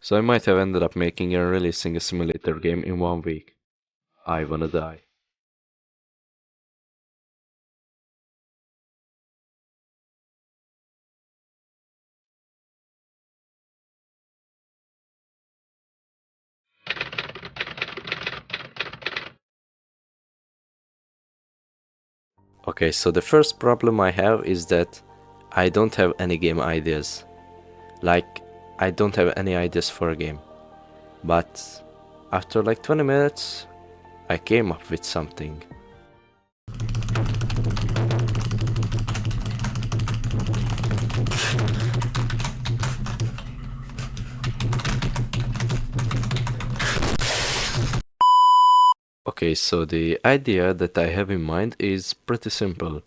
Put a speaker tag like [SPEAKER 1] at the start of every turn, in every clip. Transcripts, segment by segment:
[SPEAKER 1] So I might have ended up making and releasing a simulator game in 1 week. I wanna die. Okay, so the first problem I have is that I don't have any game ideas. Like, I don't have any ideas for a game. But after like 20 minutes, I came up with something. Okay, so the idea that I have in mind is pretty simple.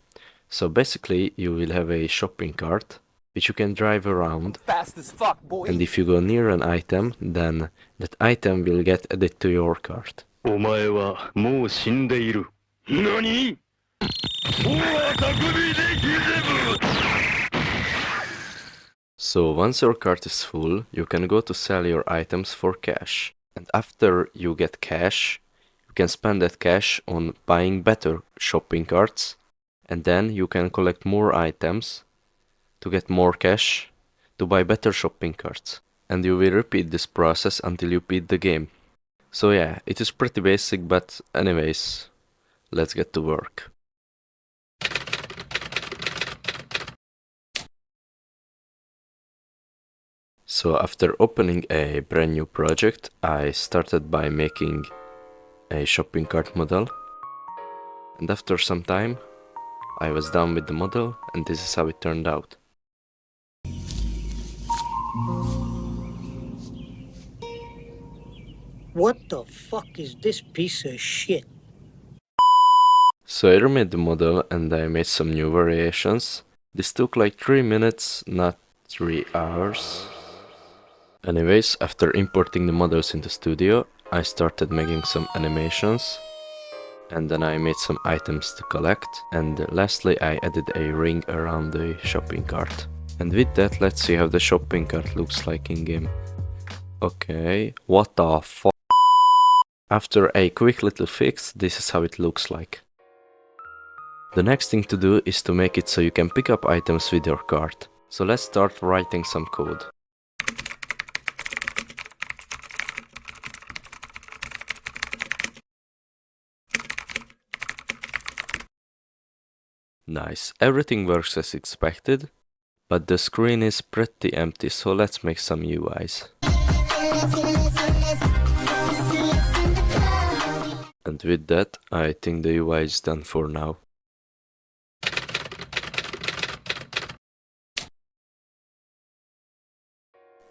[SPEAKER 1] So basically, you will have a shopping cart which you can drive around,
[SPEAKER 2] Fast as fuck, boy.
[SPEAKER 1] and if you go near an item, then that item will get added to your cart.
[SPEAKER 3] お前はもう死んでいる。何？おは匠でギゼブ。
[SPEAKER 1] So once your cart is full, you can go to sell your items for cash. And after you get cash, you can spend that cash on buying better shopping carts, and then you can collect more items to get more cash to buy better shopping carts. And you will repeat this process until you beat the game. So yeah, it is pretty basic, but anyways, let's get to work. So after opening a brand new project, I started by making a shopping cart model. And after some time, I was done with the model, and this is how it turned out.
[SPEAKER 4] What the fuck is this piece of shit?
[SPEAKER 1] So I remade the model and I made some new variations. This took like 3 minutes, not 3 hours. Anyways, after importing the models into Studio, I started making some animations. And then I made some items to collect. And lastly, I added a ring around the shopping cart. And with that, let's see how the shopping cart looks like in game. Okay, what the fuck? After a quick little fix, this is how it looks like. The next thing to do is to make it so you can pick up items with your cart. So let's start writing some code. Nice, everything works as expected, but the screen is pretty empty, so let's make some UIs. And with that, I think the UI is done for now.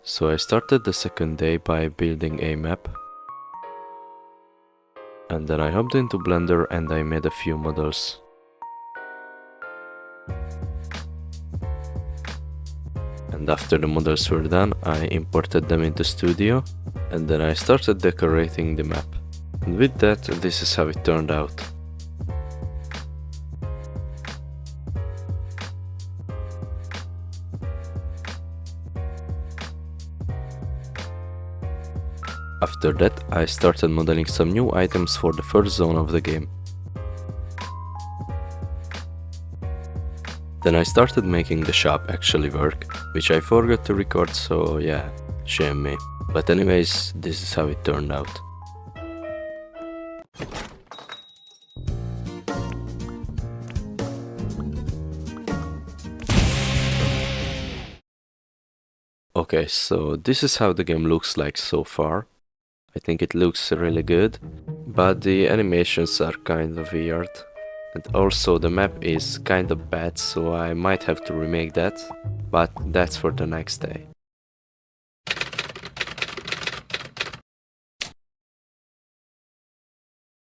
[SPEAKER 1] So I started the second day by building a map. And then I hopped into Blender and I made a few models. And after the models were done, I imported them into Studio. And then I started decorating the map. And with that, this is how it turned out. After that, I started modeling some new items for the first zone of the game. Then I started making the shop actually work, which I forgot to record, so yeah, shame me. But anyways, this is how it turned out. Okay, so this is how the game looks like so far. I think it looks really good, but the animations are kind of weird. And also the map is kind of bad, so I might have to remake that, but that's for the next day.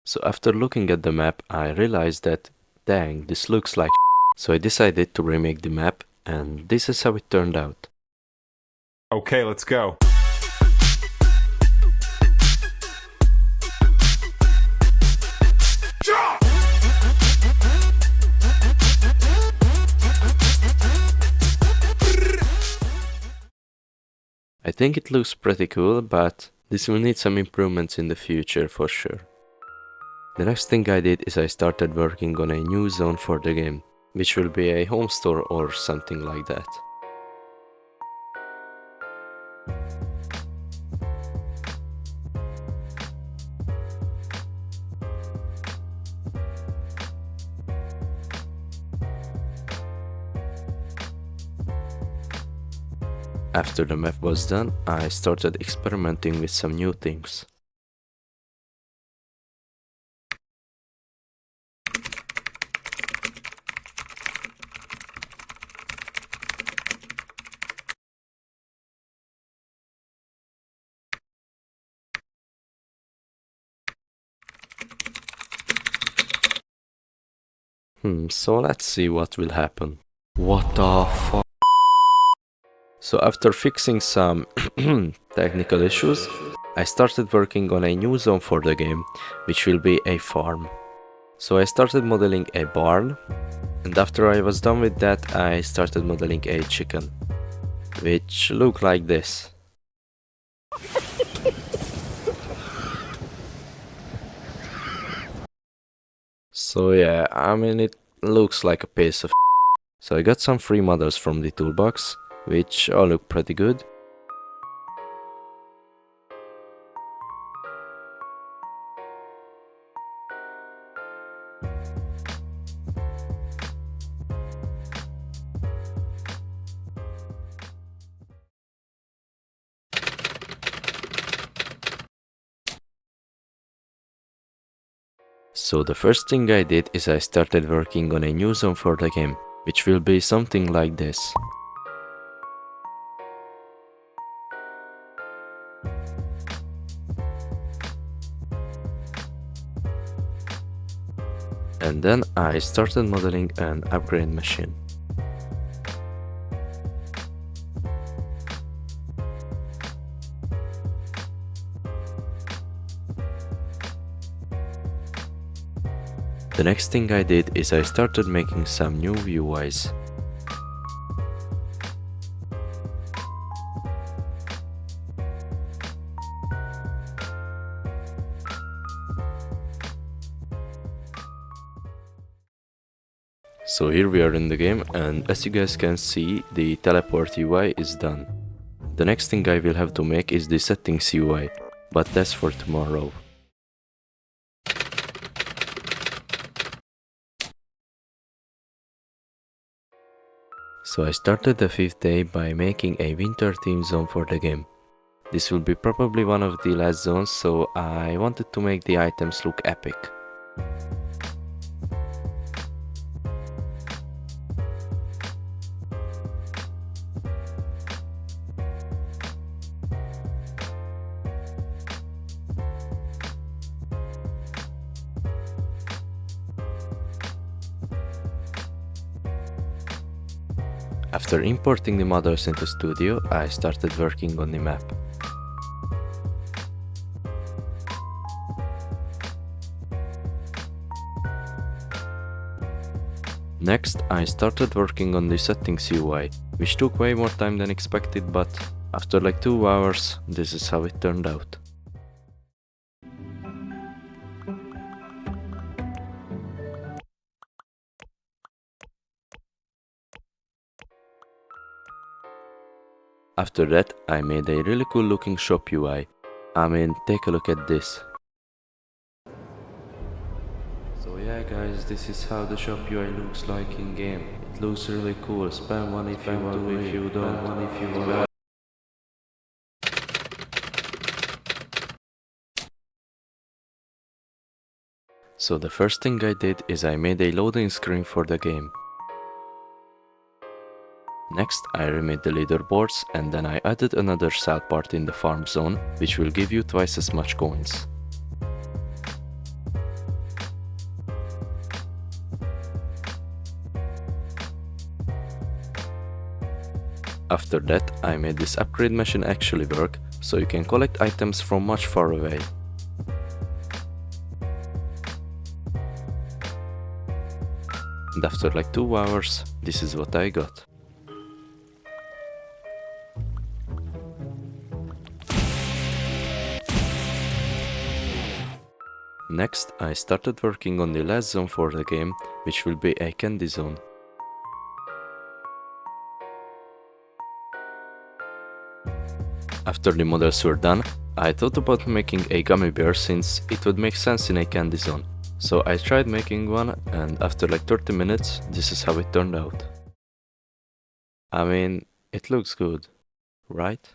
[SPEAKER 1] So after looking at the map, I realized that, dang, this looks like so I decided to remake the map, and this is how it turned out.
[SPEAKER 5] Okay, let's go.
[SPEAKER 1] I think it looks pretty cool, but this will need some improvements in the future for sure. The next thing I did is I started working on a new zone for the game, which will be a home store or something like that. After the map was done, I started experimenting with some new things. So let's see what will happen. What the fuck? So after fixing some technical issues, I started working on a new zone for the game, which will be a farm. So I started modeling a barn, and after I was done with that, I started modeling a chicken, which looked like this. So yeah, I mean, it looks like a piece of So I got some free models from the toolbox, which all look pretty good. So the first thing I did is I started working on a new zone for the game, which will be something like this. And then I started modeling an upgrade machine. The next thing I did is I started making some new UIs. So here we are in the game, and as you guys can see, the teleport UI is done. The next thing I will have to make is the settings UI, but that's for tomorrow. So I started the 5th day by making a winter theme zone for the game. This will be probably one of the last zones, so I wanted to make the items look epic. After importing the models into Studio, I started working on the map. Next, I started working on the settings UI, which took way more time than expected, but after like 2 hours, this is how it turned out. After that, I made a really cool looking shop UI. I mean, take a look at this. So yeah guys, this is how the shop UI looks like in game. It looks really cool. Spam one if you want to, if you don't, one if you want. So the first thing I did is I made a loading screen for the game. Next, I remade the leaderboards, and then I added another sad part in the farm zone, which will give you twice as much coins. After that, I made this upgrade machine actually work, so you can collect items from much far away. And after like 2 hours, this is what I got. Next, I started working on the last zone for the game, which will be a candy zone. After the models were done, I thought about making a gummy bear since it would make sense in a candy zone. So I tried making one, and after like 30 minutes, this is how it turned out. I mean, it looks good, right?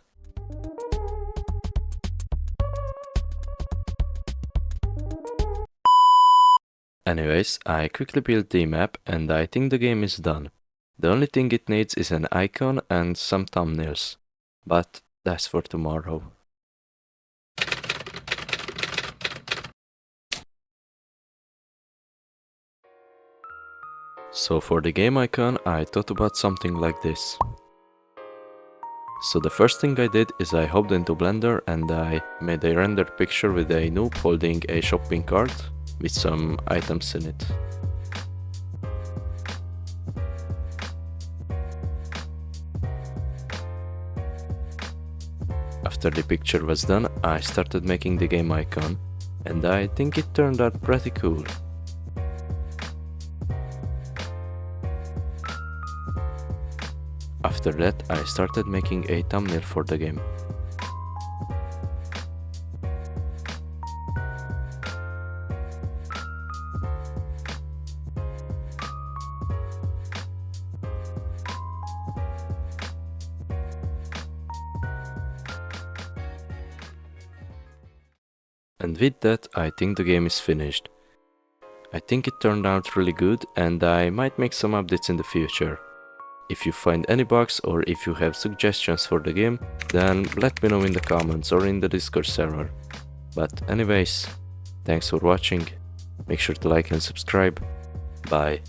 [SPEAKER 1] Anyways, I quickly built the map and I think the game is done. The only thing it needs is an icon and some thumbnails. But that's for tomorrow. So for the game icon, I thought about something like this. So the first thing I did is I hopped into Blender and I made a rendered picture with a noob holding a shopping cart with some items in it. After the picture was done, I started making the game icon, and I think it turned out pretty cool. After that, I started making a thumbnail for the game. And with that, I think the game is finished. I think it turned out really good and I might make some updates in the future. If you find any bugs or if you have suggestions for the game, then let me know in the comments or in the Discord server. But anyways, thanks for watching, make sure to like and subscribe, bye.